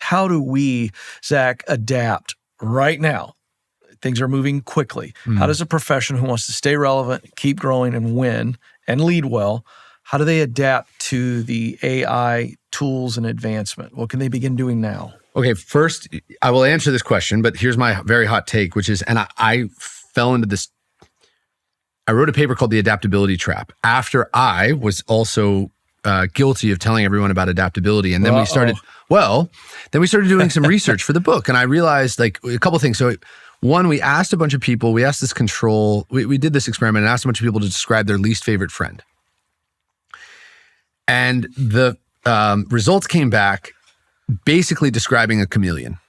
how do we, Zach, adapt right now? Things are moving quickly. How does a professional who wants to stay relevant, keep growing, and win, and lead well, how do they adapt to the AI tools and advancement? What can they begin doing now? Okay, first, I will answer this question, but here's my very hot take, which is, and I fell into this. I wrote a paper called The Adaptability Trap after I was also guilty of telling everyone about adaptability. And then we started doing some research for the book. And I realized like a couple of things. So one, we asked a bunch of people, we asked this control, we did this experiment and asked a bunch of people to describe their least favorite friend. And the results came back basically describing a chameleon.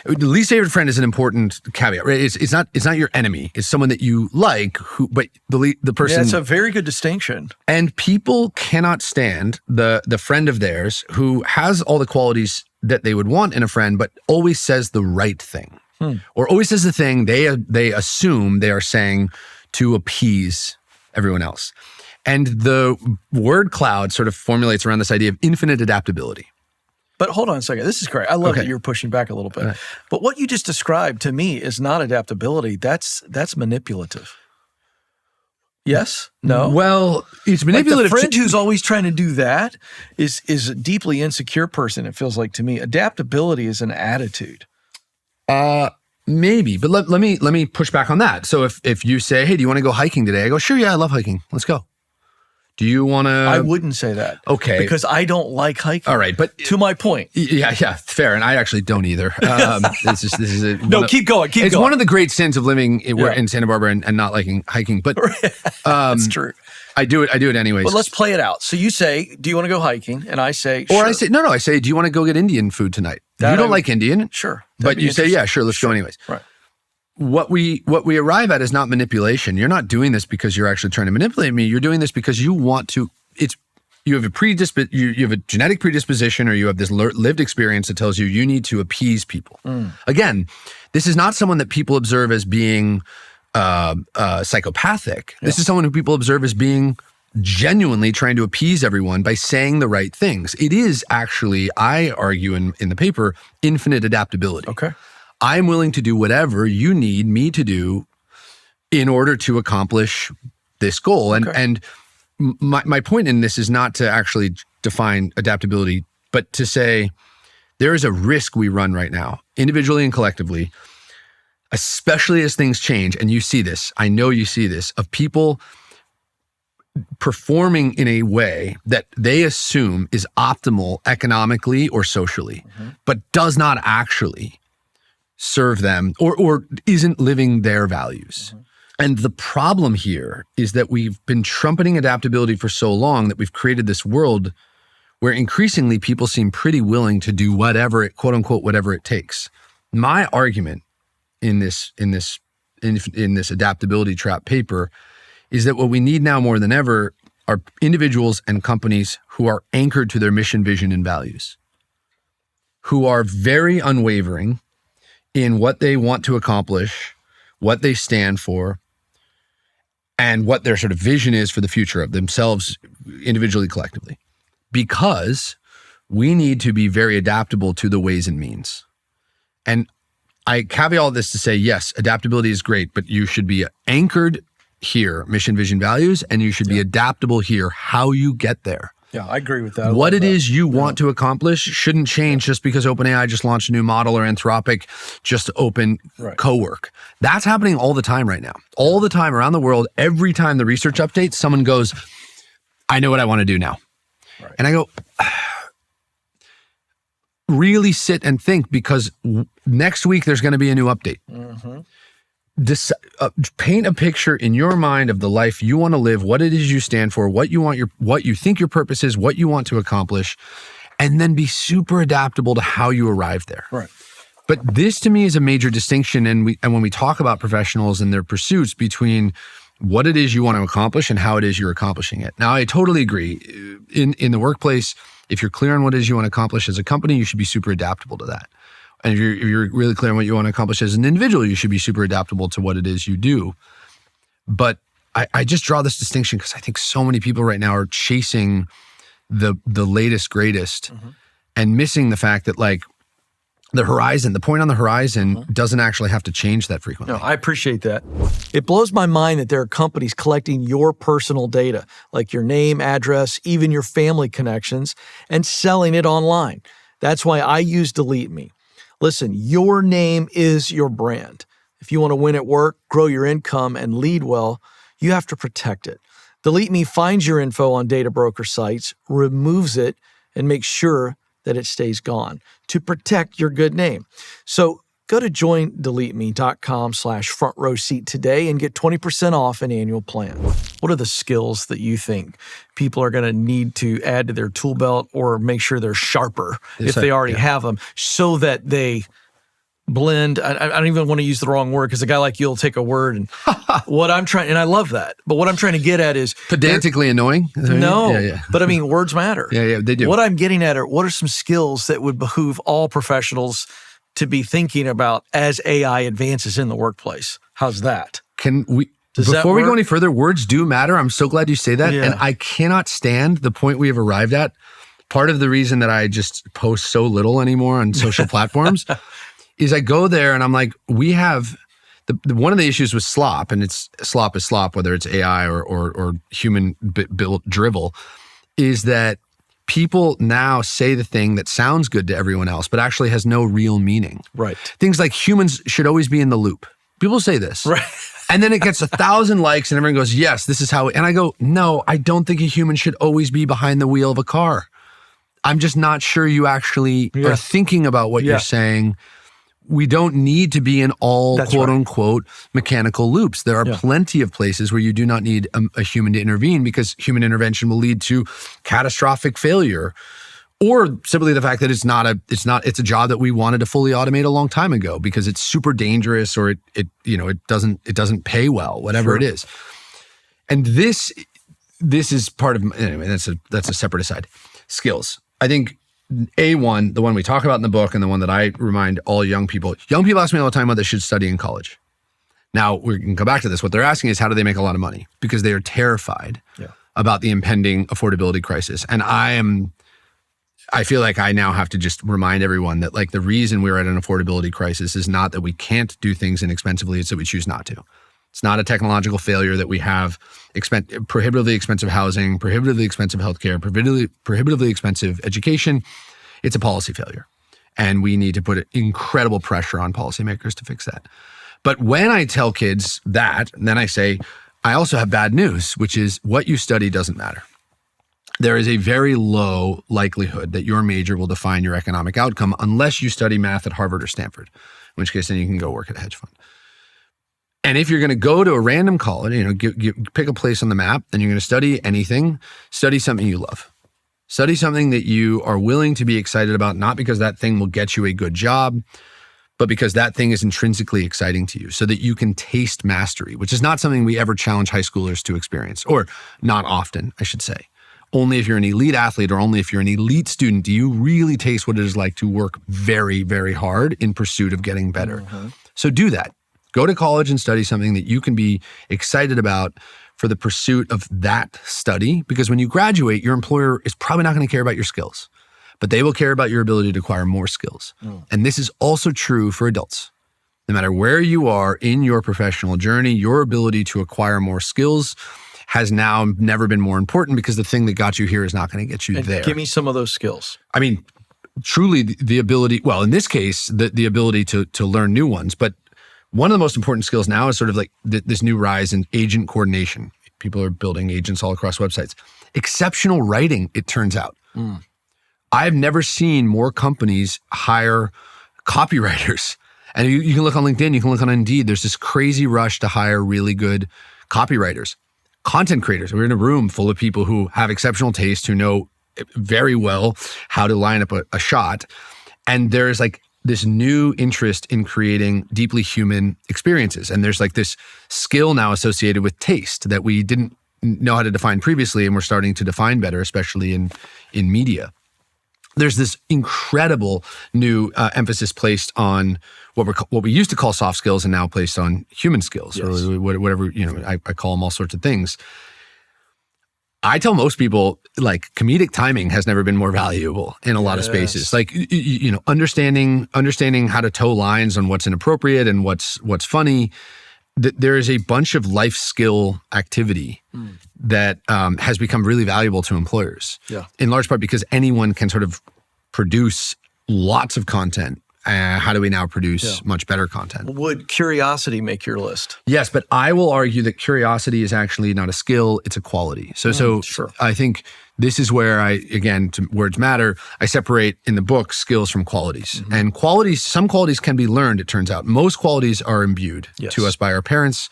The least favorite friend is an important caveat, right? It's not your enemy. It's someone that you like, but the person. Yeah, it's a very good distinction. And people cannot stand the friend of theirs who has all the qualities that they would want in a friend, but always says the right thing, or always says the thing they assume they are saying to appease everyone else. And the word cloud sort of formulates around this idea of infinite adaptability. But hold on a second. This is great. I love that you're pushing back a little bit. Right. But what you just described to me is not adaptability. That's manipulative. Yes? No? Well, it's manipulative. Like the friend who's always trying to do that is a deeply insecure person, it feels like to me. Adaptability is an attitude. Maybe, but let me push back on that. So if you say, hey, do you want to go hiking today? I go, sure, yeah, I love hiking. Let's go. Do you want to? I wouldn't say that. Okay. Because I don't like hiking. All right, but to my point. Yeah, fair. And I actually don't either. This is keep going. It's one of the great sins of living in Santa Barbara and not liking hiking. But that's true. I do it anyways. But let's play it out. So you say, do you want to go hiking? And I say, sure. Or I say, no. I say, do you want to go get Indian food tonight? You don't like Indian? Sure. But you say, yeah, sure, let's go anyways. Right. What we arrive at is not manipulation. You're not doing this because you're actually trying to manipulate me. You're doing this because you want to. You have a genetic predisposition, or you have this lived experience that tells you need to appease people. Again, this is not someone that people observe as being psychopathic. This is someone who people observe as being genuinely trying to appease everyone by saying the right things. It is actually, I argue in the paper, infinite adaptability. Okay. I'm willing to do whatever you need me to do in order to accomplish this goal. And my point in this is not to actually define adaptability, but to say there is a risk we run right now, individually and collectively, especially as things change. And you see this, I know you see this, of people performing in a way that they assume is optimal economically or socially, but does not actually serve them or isn't living their values. And the problem here is that we've been trumpeting adaptability for so long that we've created this world where increasingly people seem pretty willing to do whatever it, quote unquote, whatever it takes. My argument in this adaptability trap paper is that what we need now more than ever are individuals and companies who are anchored to their mission, vision, and values, who are very unwavering in what they want to accomplish, what they stand for, and what their sort of vision is for the future of themselves, individually, collectively. Because we need to be very adaptable to the ways and means. And I caveat all this to say, yes, adaptability is great, but you should be anchored here, mission, vision, values, and you should be adaptable here, how you get there. Yeah, I agree with that. What it is you want to accomplish shouldn't change just because OpenAI just launched a new model or Anthropic just opened co-work. That's happening all the time right now. All the time around the world, every time the research updates, someone goes, I know what I want to do now. Right. And I go, really sit and think, because next week there's going to be a new update. Paint a picture in your mind of the life you want to live, what it is you stand for, what you think your purpose is, what you want to accomplish, and then be super adaptable to how you arrive there. Right. But this to me is a major distinction, and when we talk about professionals and their pursuits, between what it is you want to accomplish and how it is you're accomplishing it. Now, I totally agree. In the workplace, if you're clear on what it is you want to accomplish as a company, you should be super adaptable to that. And if you're really clear on what you want to accomplish as an individual, you should be super adaptable to what it is you do. But I just draw this distinction because I think so many people right now are chasing the latest, greatest, and missing the fact that, like, the horizon, the point on the horizon doesn't actually have to change that frequently. No, I appreciate that. It blows my mind that there are companies collecting your personal data, like your name, address, even your family connections, and selling it online. That's why I use Delete Me. Listen, your name is your brand. If you want to win at work, grow your income, and lead well, you have to protect it. Delete Me finds your info on data broker sites, removes it, and makes sure that it stays gone to protect your good name. So go to joindeleteme.com/front row seat today and get 20% off an annual plan. What are the skills that you think people are going to need to add to their tool belt or make sure they're sharper if they already have them so that they blend? I don't even want to use the wrong word because a guy like you will take a word and what I'm trying, and I love that, but what I'm trying to get at is pedantically annoying. No, but I mean, words matter. Yeah, they do. What I'm getting at are what are some skills that would behoove all professionals to be thinking about as AI advances in the workplace? How's that? Before we go any further, words do matter. I'm so glad you say that. Yeah. And I cannot stand the point we have arrived at. Part of the reason that I just post so little anymore on social platforms is I go there and I'm like, we have one of the issues with slop, and it's slop is slop, whether it's AI or human built drivel, is that people now say the thing that sounds good to everyone else, but actually has no real meaning. Right. Things like humans should always be in the loop. People say this. Right. And then it gets 1,000 likes and everyone goes, yes, this is how, and I go, no, I don't think a human should always be behind the wheel of a car. I'm just not sure you actually are thinking about what you're saying. We don't need to be in all quote unquote mechanical loops. There are plenty of places where you do not need a human to intervene because human intervention will lead to catastrophic failure, or simply the fact that it's a job that we wanted to fully automate a long time ago because it's super dangerous or it doesn't pay well, whatever it is. And this is part of, anyway, that's a separate aside. Skills. I think A1, the one we talk about in the book and the one that I remind all young people ask me all the time whether they should study in college. Now, we can go back to this. What they're asking is how do they make a lot of money? Because they are terrified about the impending affordability crisis. And I feel like I now have to just remind everyone that like the reason we're at an affordability crisis is not that we can't do things inexpensively, it's that we choose not to. It's not a technological failure that we have prohibitively expensive housing, prohibitively expensive healthcare, prohibitively expensive education. It's a policy failure. And we need to put incredible pressure on policymakers to fix that. But when I tell kids that, then I say, I also have bad news, which is what you study doesn't matter. There is a very low likelihood that your major will define your economic outcome unless you study math at Harvard or Stanford, in which case then you can go work at a hedge fund. And if you're going to go to a random college, pick a place on the map, and you're going to study anything, study something you love. Study something that you are willing to be excited about, not because that thing will get you a good job, but because that thing is intrinsically exciting to you so that you can taste mastery, which is not something we ever challenge high schoolers to experience, or not often, I should say. Only if you're an elite athlete or only if you're an elite student do you really taste what it is like to work very, very hard in pursuit of getting better. Mm-hmm. So do that. Go to college and study something that you can be excited about for the pursuit of that study, because when you graduate, your employer is probably not going to care about your skills, but they will care about your ability to acquire more skills. And this is also true for adults. No matter where you are in your professional journey, your ability to acquire more skills has now never been more important because the thing that got you here is not going to get you there. Give me some of those skills. I mean, truly the ability, well, in this case, the ability to learn new ones, but one of the most important skills now is sort of like this new rise in agent coordination. People are building agents all across websites. Exceptional writing, it turns out. I've never seen more companies hire copywriters. And you can look on LinkedIn, you can look on Indeed. There's this crazy rush to hire really good copywriters. Content creators. We're in a room full of people who have exceptional taste, who know very well how to line up a shot. And there's like this new interest in creating deeply human experiences. And there's like this skill now associated with taste that we didn't know how to define previously, and we're starting to define better, especially in media. There's this incredible new emphasis placed on what we used to call soft skills and now placed on human skills, or whatever, I call them all sorts of things. I tell most people, like, comedic timing has never been more valuable in a lot of spaces. Like, understanding how to toe lines on what's inappropriate and what's funny. There is a bunch of life skill activity that has become really valuable to employers. Yeah. In large part because anyone can sort of produce lots of content. How do we now produce much better content? Would curiosity make your list? Yes, but I will argue that curiosity is actually not a skill, it's a quality. So sure. I think this is where words matter, I separate in the book skills from qualities. And some qualities can be learned, it turns out. Most qualities are imbued to us by our parents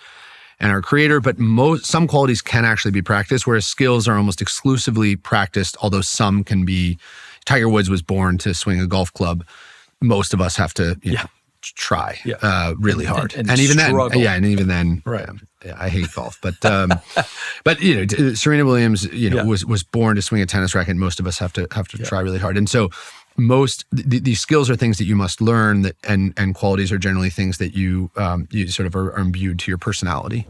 and our creator, but some qualities can actually be practiced, whereas skills are almost exclusively practiced, although some can be. Tiger Woods was born to swing a golf club. Most of us have to try really hard, and even struggle. then, right? I hate golf, but Serena Williams, was born to swing a tennis racket. Most of us have to try really hard, and so these skills are things that you must learn, and qualities are generally things that you sort of are imbued to your personality.